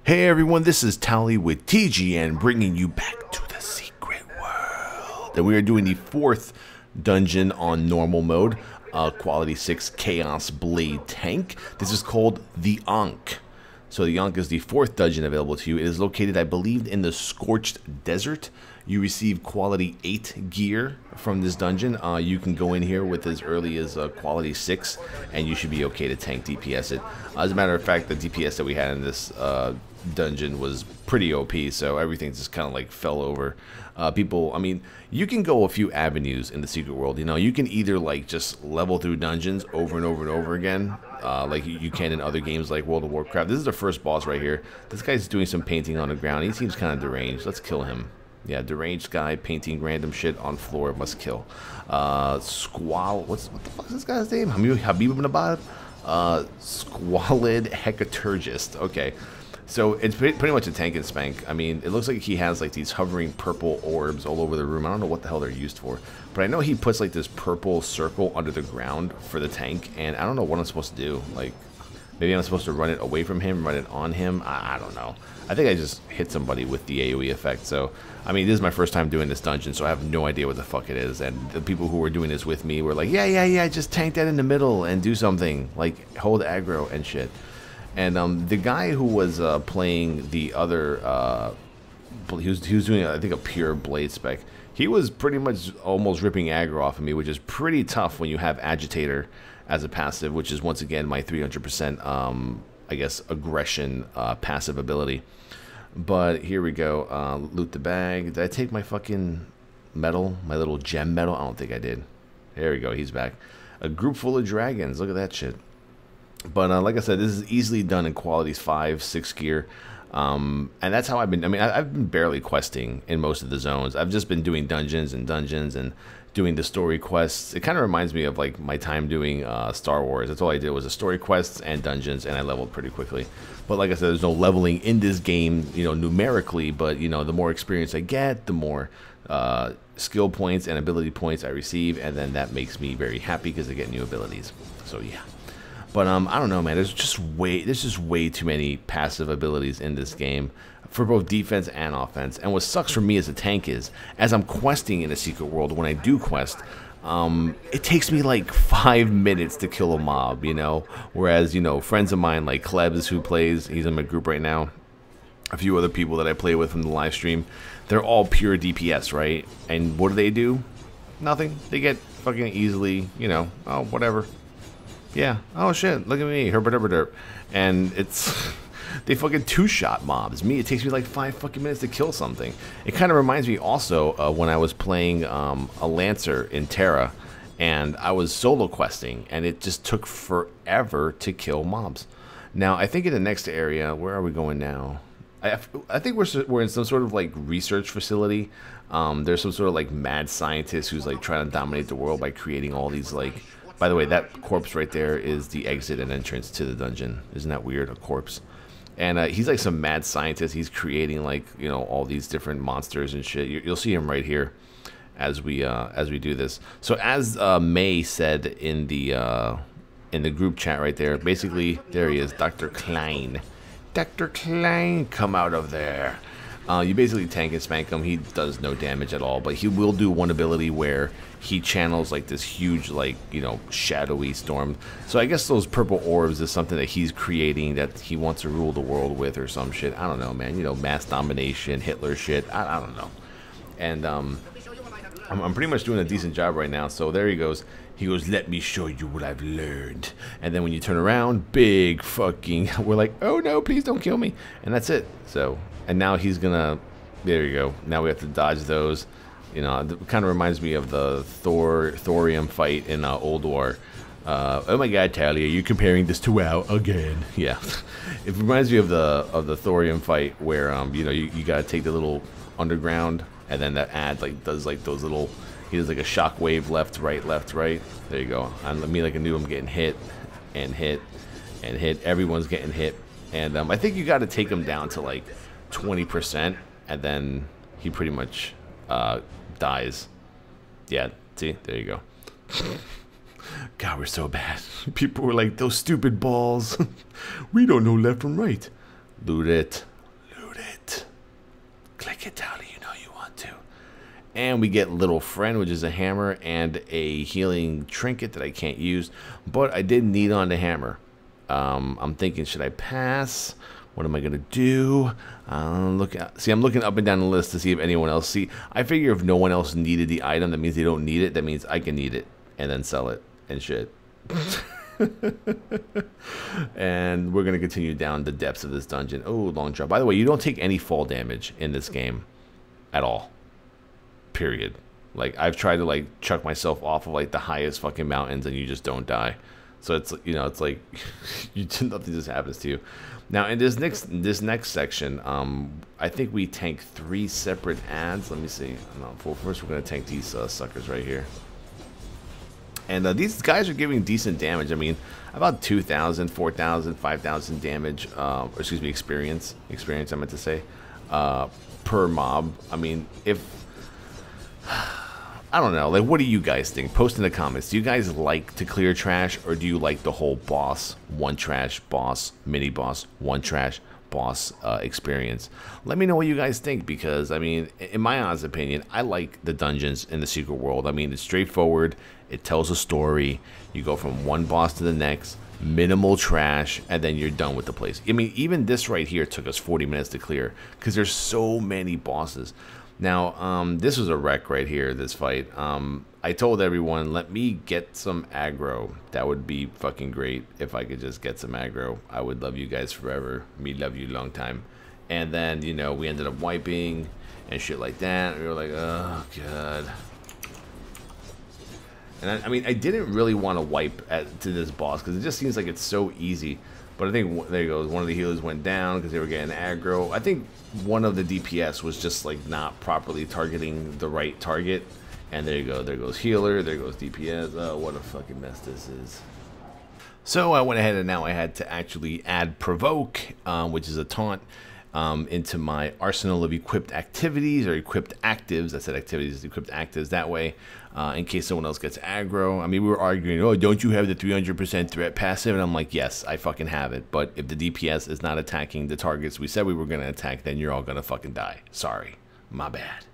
Hey everyone, this is Towelliee with TGN bringing you back to the secret world. And we are doing the 4th dungeon on normal mode, quality 6 Chaos Blade Tank. This is called TheAnkh. So TheAnkh is the 4th dungeon available to you. It is located, I believe, in the Scorched Desert. You receive quality 8 gear from this dungeon. You can go in here with as early as quality 6, and you should be okay to tank DPS it. As a matter of fact, the DPS that we had in this dungeon was pretty OP, so everything just kind of like fell over. People, I mean, you can go a few avenues in the secret world. You know, you can either like just level through dungeons over and over and over again, like you can in other games like World of Warcraft. This is the first boss right here. This guy's doing some painting on the ground. He seems kind of deranged. Let's kill him. Yeah, deranged guy painting random shit on floor, must kill. Squall, what the fuck is this guy's name? Habib ibn Abad? Squalid Hecaturgist. Okay, so it's pretty much a tank and spank. I mean, it looks like he has like these hovering purple orbs all over the room. I don't know what the hell they're used for, but I know he puts like this purple circle under the ground for the tank, and I don't know what I'm supposed to do. Like, maybe I'm supposed to run it away from him, run it on him. I don't know. I think I just hit somebody with the AoE effect. So, I mean, this is my first time doing this dungeon, so I have no idea what the fuck it is. And the people who were doing this with me were like, yeah, just tank that in the middle and do something. Like, hold aggro and shit. And the guy who was playing the other, he was doing, I think, a pure blade spec. He was pretty much almost ripping aggro off of me, which is pretty tough when you have Agitator as a passive, which is, once again, my 300%, I guess, aggression passive ability. But here we go. Loot the bag. Did I take my fucking medal? My little gem medal? I don't think I did. There we go. He's back. A group full of dragons. Look at that shit. But like I said, this is easily done in qualities 5, 6 gear. And that's how I've been. I mean, I've been barely questing in most of the zones. I've just been doing dungeons and doing the story quests. It kind of reminds me of like my time doing Star Wars. That's all I did was the story quests and dungeons, and I leveled pretty quickly. But like I said, there's no leveling in this game, you know, numerically. But you know, the more experience I get, the more skill points and ability points I receive, and then that makes me very happy because I get new abilities. So yeah. But I don't know, man. There's just way too many passive abilities in this game for both defense and offense. And what sucks for me as a tank is, as I'm questing in a secret world, when I do quest, it takes me like 5 minutes to kill a mob, you know. Whereas, you know, friends of mine like Klebs, who plays, he's in my group right now, a few other people that I play with from the live stream, they're all pure DPS, right? And what do? Nothing. They get fucking easily, you know, oh, whatever. Yeah. Oh shit. Look at me. Herb. And it's they fucking 2-shot mobs. Me, it takes me like 5 fucking minutes to kill something. It kind of reminds me also when I was playing a Lancer in Terra, and I was solo questing, and it just took forever to kill mobs. Now I think in the next area, where are we going now? I think we're in some sort of like research facility. There's some sort of like mad scientist who's like trying to dominate the world by creating all these like. By the way, that corpse right there is the exit and entrance to the dungeon. Isn't that weird? A corpse. And he's like some mad scientist. He's creating like, you know, all these different monsters and shit. You'll see him right here as we do this. So as May said in the group chat right there, basically there he is, Dr. Klein. Dr. Klein, come out of there. You basically tank and spank him. He does no damage at all, but he will do one ability where he channels like this huge, like, you know, shadowy storm. So I guess those purple orbs is something that he's creating that he wants to rule the world with or some shit. I don't know, man. You know, mass domination, Hitler shit. I don't know. And I'm pretty much doing a decent job right now. So there he goes. He goes, let me show you what I've learned. And then when you turn around, big fucking, we're like, oh no, please don't kill me. And that's it. So, and now he's gonna, there you go. Now we have to dodge those. You know, it kind of reminds me of the thorium fight in Old War. Oh my God, Towelliee, are you comparing this to WoW again? Yeah, it reminds me of the thorium fight where you know you gotta take the little underground, and then that ad like does like those little. He does like a shockwave left, right. There you go. And me like a noob, I'm getting hit and hit and hit. Everyone's getting hit, and I think you got to take him down to like 20%, and then he pretty much dies. Yeah, see, there you go. God, we're so bad. People were like, those stupid balls. We don't know left from right. Loot it. Click it, Towelliee, you know you want to. And we get Little Friend, which is a hammer, and a healing trinket that I can't use. But I did need on the hammer. I'm thinking, should I pass? What am I going to do? I'm looking up and down the list to see if anyone else I figure if no one else needed the item, that means they don't need it. That means I can need it and then sell it and shit. And we're going to continue down the depths of this dungeon. Oh, long drop. By the way, you don't take any fall damage in this game at all. Period. Like, I've tried to, like, chuck myself off of, like, the highest fucking mountains and you just don't die. So it's, you know, it's like nothing just happens to you. Now in this next section, I think we tank 3 separate ads. Let me see. No, well, first we're gonna tank these suckers right here. And these guys are giving decent damage. I mean, about 2,000, 4,000, 5,000 damage. Or excuse me, experience. I meant to say, per mob. I mean, if I don't know, like, what do you guys think? Post in the comments. Do you guys like to clear trash, or do you like the whole boss, one trash, boss, mini boss, one trash, boss experience? Let me know what you guys think, because, I mean, in my honest opinion, I like the dungeons in the secret world. I mean, it's straightforward. It tells a story. You go from one boss to the next, minimal trash, and then you're done with the place. I mean, even this right here took us 40 minutes to clear, because there's so many bosses. Now, this was a wreck right here, this fight. I told everyone, let me get some aggro. That would be fucking great if I could just get some aggro. I would love you guys forever. Me love you long time. And then, you know, we ended up wiping and shit like that. We were like, oh, God. And I mean, I didn't really want to wipe to this boss because it just seems like it's so easy. But I think, there you go, one of the healers went down because they were getting aggro. I think one of the DPS was just, like, not properly targeting the right target. And there you go, there goes healer, there goes DPS. Oh, what a fucking mess this is. So I went ahead and now I had to actually add provoke, which is a taunt, into my arsenal of equipped activities, or equipped actives. I said activities, equipped actives that way, in case someone else gets aggro. I mean, we were arguing, oh, don't you have the 300% threat passive? And I'm like, yes, I fucking have it. But if the DPS is not attacking the targets we said we were going to attack, then you're all going to fucking die. Sorry. My bad.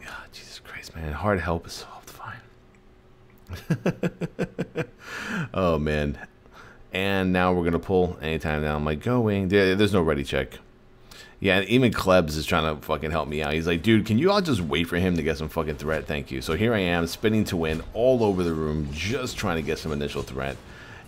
God, Jesus Christ, man. Hard help is solved. Fine. Oh, man. And now we're going to pull anytime now. I'm like, going. There's no ready check. Yeah, even Klebs is trying to fucking help me out. He's like, dude, can you all just wait for him to get some fucking threat? Thank you. So here I am, spinning to win all over the room, just trying to get some initial threat.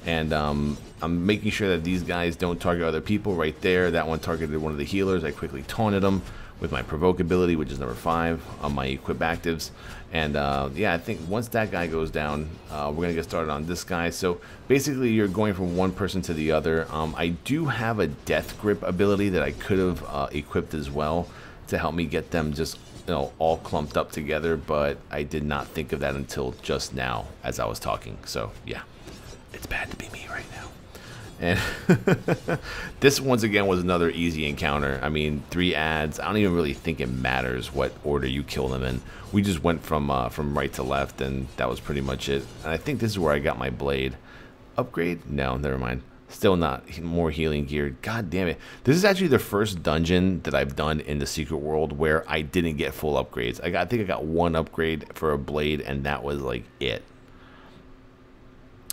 And I'm making sure that these guys don't target other people right there. That one targeted one of the healers. I quickly taunted him with my provoke ability, which is number 5 on my equip actives. And yeah, I think once that guy goes down, we're gonna get started on this guy. So basically you're going from one person to the other. I do have a death grip ability that I could have equipped as well to help me get them just, you know, all clumped up together, but I did not think of that until just now as I was talking. So yeah, it's bad to be me right now. And this, once again, was another easy encounter. I mean, 3 ads. I don't even really think it matters what order you kill them in. We just went from right to left, and that was pretty much it. And I think this is where I got my blade. Upgrade? No, never mind. Still not more healing gear. God damn it. This is actually the first dungeon that I've done in the secret world where I didn't get full upgrades. I think I got 1 upgrade for a blade, and that was like it.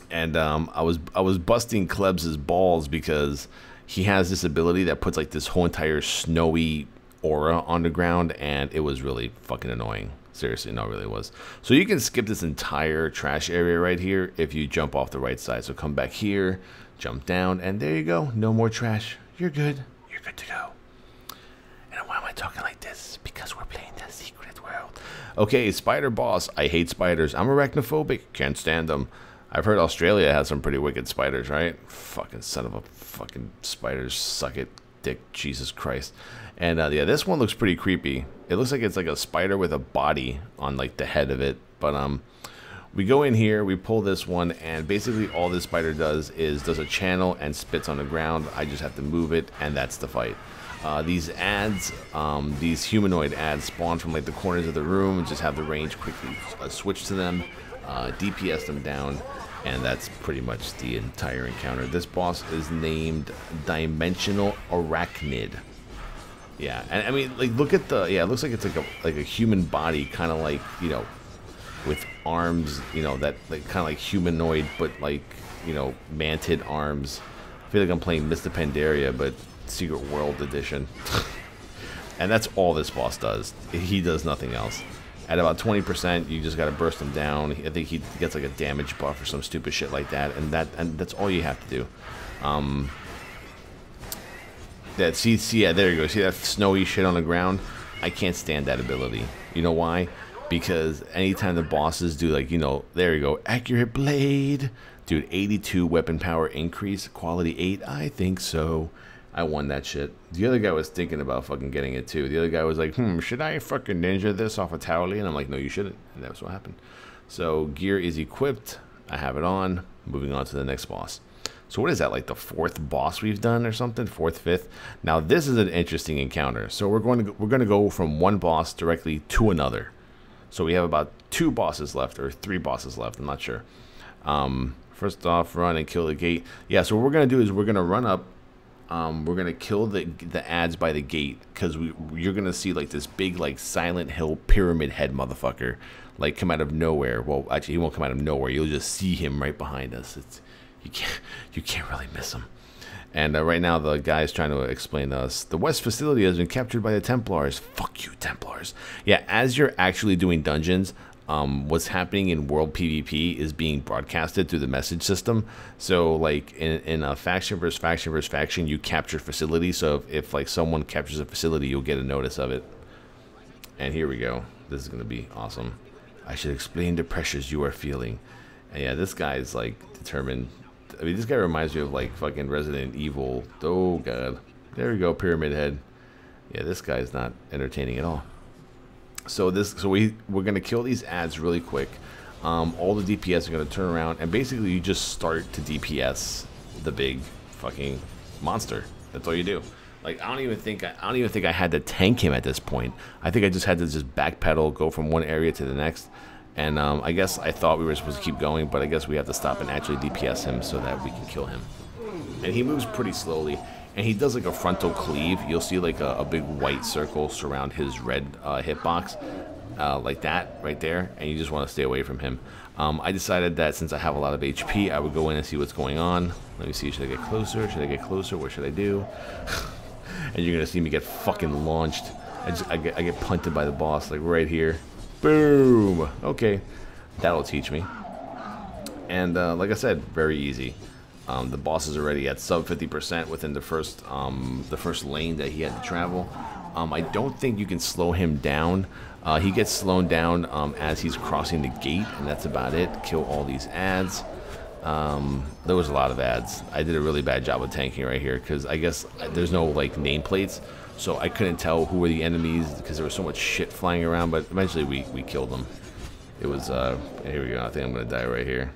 And I was busting Klebs' balls because he has this ability that puts like this whole entire snowy aura on the ground, and it was really fucking annoying. Seriously, no, it really was. So you can skip this entire trash area right here if you jump off the right side. So come back here, jump down, and there you go. No more trash. You're good. You're good to go. And why am I talking like this? Because we're playing the secret world. Okay, spider boss. I hate spiders. I'm arachnophobic. Can't stand them. I've heard Australia has some pretty wicked spiders, right? Fucking son of a fucking spiders. Suck it, dick. Jesus Christ. And yeah, this one looks pretty creepy. It looks like it's like a spider with a body on like the head of it. But we go in here, we pull this one, and basically all this spider does is does a channel and spits on the ground. I just have to move it, and that's the fight. These ads, these humanoid ads spawn from like the corners of the room. Just have the range quickly switch to them, DPS them down, and that's pretty much the entire encounter. This boss is named Dimensional Arachnid. Yeah, and I mean, like, look at the, yeah, it looks like it's like a human body, kind of like, you know, with arms, you know, that, like, kind of like humanoid, but like, you know, mantid arms. I feel like I'm playing Mr. Pandaria, but Secret World Edition. And that's all this boss does. He does nothing else. At about 20%, you just gotta burst him down. I think he gets like a damage buff or some stupid shit like that, and that's all you have to do. Yeah, there you go. See that snowy shit on the ground? I can't stand that ability. You know why? Because anytime the bosses do, like, you know, there you go, accurate blade. Dude, 82 weapon power increase, quality 8, I think so. I won that shit. The other guy was thinking about fucking getting it too. The other guy was like, should I fucking ninja this off of Towelliee? And I'm like, no, you shouldn't. And that's what happened. So gear is equipped. I have it on. Moving on to the next boss. So what is that, like the 4th boss we've done or something? 4th, 5th? Now this is an interesting encounter. So we're going to go from one boss directly to another. So we have about 2 bosses left, or 3 bosses left. I'm not sure. First off, run and kill the gate. Yeah, so what we're going to do is we're going to run up. We're going to kill the ads by the gate, because you're going to see like this big, like, Silent Hill pyramid head motherfucker, like, come out of nowhere. Well, actually, he won't come out of nowhere. You'll just see him right behind us. You can't really miss him. And right now the guy's trying to explain to us, the West facility has been captured by the Templars. Fuck you, Templars. Yeah, as you're actually doing dungeons, what's happening in world PvP is being broadcasted through the message system. So like in a faction versus faction versus faction, you capture facility. So if like someone captures a facility, you'll get a notice of it. And here we go. This is going to be awesome. I should explain the pressures you are feeling. And yeah, this guy is like determined. I mean, this guy reminds me of like fucking Resident Evil. Oh god. There we go, Pyramid Head. Yeah, this guy's not entertaining at all. So we're gonna kill these ads really quick. All the DPS are gonna turn around, and basically you just start to DPS the big fucking monster. That's all you do. Like, I don't even think I had to tank him at this point. I think I just had to just backpedal, go from one area to the next. And I guess I thought we were supposed to keep going, but I guess we have to stop and actually DPS him so that we can kill him. And he moves pretty slowly, and he does like a frontal cleave. You'll see like a big white circle surround his red hitbox, like that right there, and you just want to stay away from him. I decided that since I have a lot of HP, I would go in and see what's going on. Let me see, should I get closer? Should I get closer? What should I do? And you're gonna see me get fucking launched. I get punted by the boss, like right here. Boom. Okay, that'll teach me. And like I said, very easy. The boss is already at sub 50% within the first lane that he had to travel. I don't think you can slow him down. He gets slowed down as he's crossing the gate, and that's about it. Kill all these ads. There was a lot of ads. I did a really bad job of tanking right here, because I guess there's no like nameplates. So I couldn't tell who were the enemies because there was so much shit flying around, but eventually we killed them. It was, here we go, I think I'm going to die right here.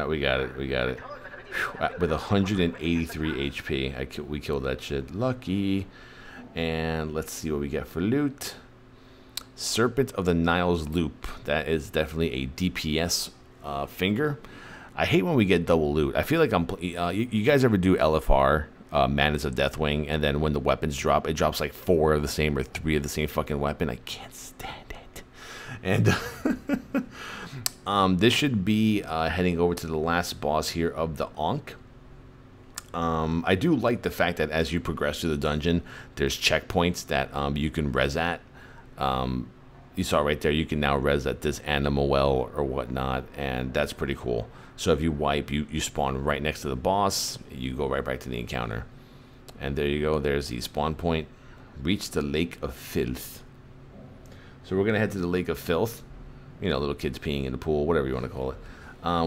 We got it. Whew. With 183 HP, we killed that shit. Lucky. And let's see what we get for loot. Serpent of the Nile's Loop. That is definitely a DPS finger. I hate when we get double loot. I feel like you guys ever do LFR? Manners of Deathwing, and then when the weapons drop, it drops like 4 of the same or 3 of the same fucking weapon. I can't stand it. And this should be heading over to the last boss here of the TheAnkh. I do like the fact that as you progress through the dungeon, there's checkpoints that you can res at. You saw right there, you can now res at this animal well or whatnot, and that's pretty cool. So if you wipe, you spawn right next to the boss, you go right back to the encounter. And there you go, there's the spawn point. Reach the Lake of Filth. So we're going to head to the Lake of Filth. You know, little kids peeing in the pool, whatever you want to call it.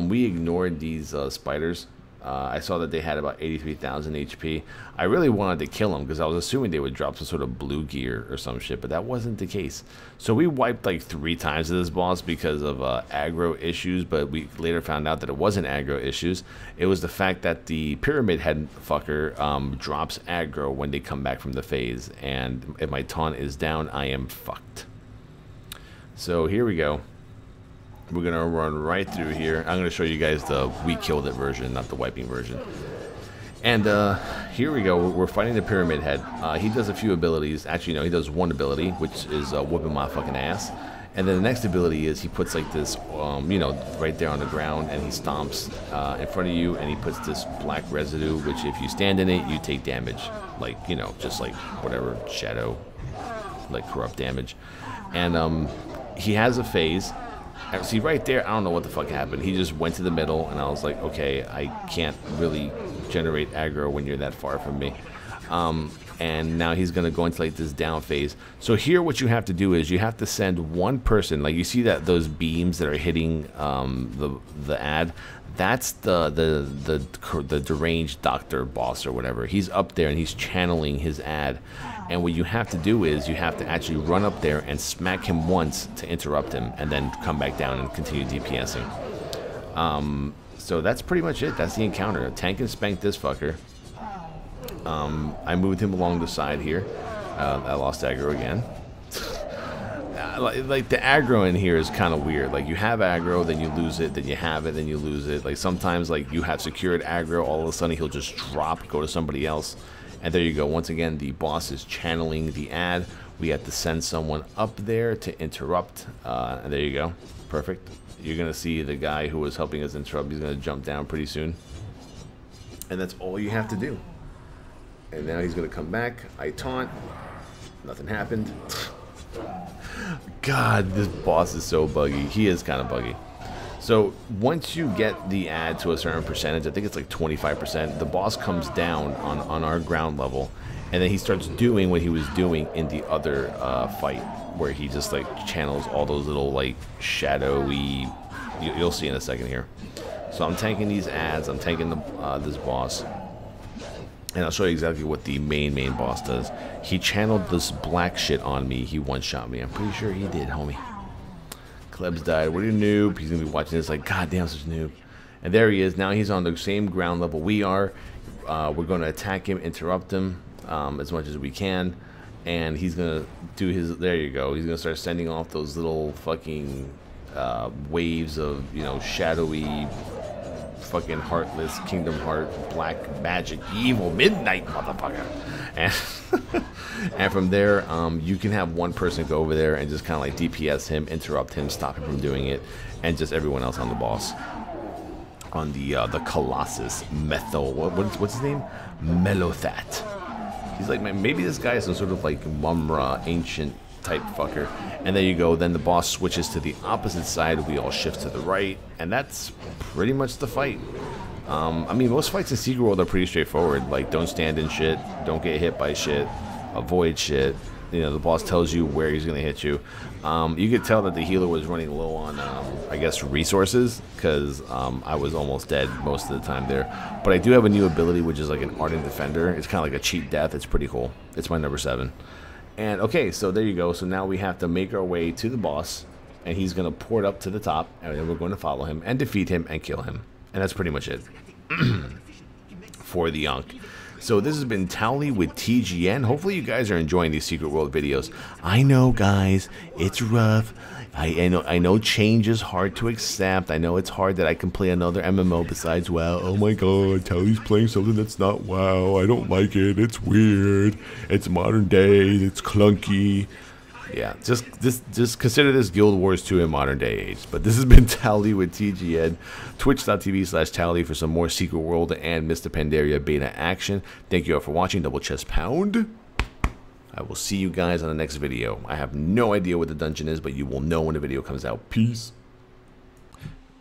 We ignored these spiders. I saw that they had about 83,000 HP. I really wanted to kill them because I was assuming they would drop some sort of blue gear or some shit, but that wasn't the case. So we wiped like 3 times to this boss because of aggro issues, but we later found out that it wasn't aggro issues. It was the fact that the pyramid head fucker drops aggro when they come back from the phase, and if my taunt is down, I am fucked. So here we go. We're going to run right through here. I'm going to show you guys the we killed it version, not the wiping version. And here we go. We're fighting the Pyramid Head. He does a few abilities. Actually, no, he does one ability, which is whooping my fucking ass. And then the next ability is he puts like this, you know, right there on the ground, and he stomps in front of you, and he puts this black residue, which if you stand in it, you take damage. Like, you know, just like whatever, shadow, like corrupt damage. And he has a phase. See, right there, I don't know what the fuck happened. He just went to the middle, and I was like, okay, I can't really generate aggro when you're that far from me. And now he's going to go into like this down phase. So here what you have to do is you have to send one person. Like you see that those beams that are hitting the ad, that's the deranged doctor boss or whatever. He's up there and he's channeling his ad. And what you have to do is you have to actually run up there and smack him once to interrupt him, and then come back down and continue DPSing. So that's pretty much it. That's the encounter. Tank and spanked this fucker. I moved him along the side here. I lost aggro again. Like the aggro in here is kind of weird. Like you have aggro, then you lose it, then you have it, then you lose it. Like sometimes like you have secured aggro, all of a sudden he'll just drop, go to somebody else. And there you go. Once again, the boss is channeling the ad. We have to send someone up there to interrupt. And there you go. Perfect. You're going to see the guy who was helping us interrupt. He's going to jump down pretty soon. And that's all you have to do. And now he's going to come back. I taunt. Nothing happened. God, this boss is so buggy. He is kind of buggy. So once you get the ad to a certain percentage, I think it's like 25%, the boss comes down on our ground level, and then he starts doing what he was doing in the other fight, where he just like channels all those little like shadowy, you'll see in a second here. So I'm tanking these ads, I'm tanking this boss, and I'll show you exactly what the main boss does. He channeled this black shit on me. He one-shot me. I'm pretty sure he did, homie. Klebs died. What are you, noob? He's gonna be watching this like, God damn, such a noob. And there he is. Now he's on the same ground level we are. We're going to attack him, interrupt him as much as we can, and he's gonna do his. There you go. He's gonna start sending off those little fucking waves of, you know, shadowy, fucking heartless, Kingdom Heart, black magic, evil, midnight motherfucker. And and from there, you can have one person go over there and just kind of like DPS him, interrupt him, stop him from doing it, and just everyone else on the boss. On the Colossus Methyl, what's his name? Melothat. He's like, man, maybe this guy is some sort of like Mumra ancient type fucker. And there you go. Then the boss switches to the opposite side. We all shift to the right, and that's pretty much the fight. I mean, most fights in Secret World are pretty straightforward. Like, don't stand in shit, don't get hit by shit, avoid shit. You know, the boss tells you where he's gonna hit you. You could tell that the healer was running low on, I guess, resources, because I was almost dead most of the time there. But I do have a new ability, which is like an Ardent Defender. It's kind of like a cheat death. It's pretty cool. It's my number 7. And okay, so there you go. So now we have to make our way to the boss, and he's gonna port up to the top, and then we're going to follow him and defeat him and kill him. And that's pretty much it for the TheAnkh. So this has been Towelliee with TGN. Hopefully you guys are enjoying these Secret World videos. I know, guys, it's rough. I know change is hard to accept. I know it's hard that I can play another MMO besides WoW. Oh my god, Towellee's playing something that's not WoW. I don't like it. It's weird. It's modern day. It's clunky. Yeah, just consider this Guild Wars 2 in modern day age. But this has been Towelliee with TGN. Twitch.tv/Towelliee for some more Secret World and Mr. Pandaria beta action. Thank you all for watching. Double chest pound. I will see you guys on the next video. I have no idea what the dungeon is, but you will know when the video comes out. Peace.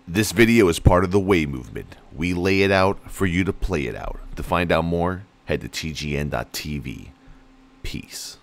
This video is part of the Way movement. We lay it out for you to play it out. To find out more, head to tgn.tv. Peace.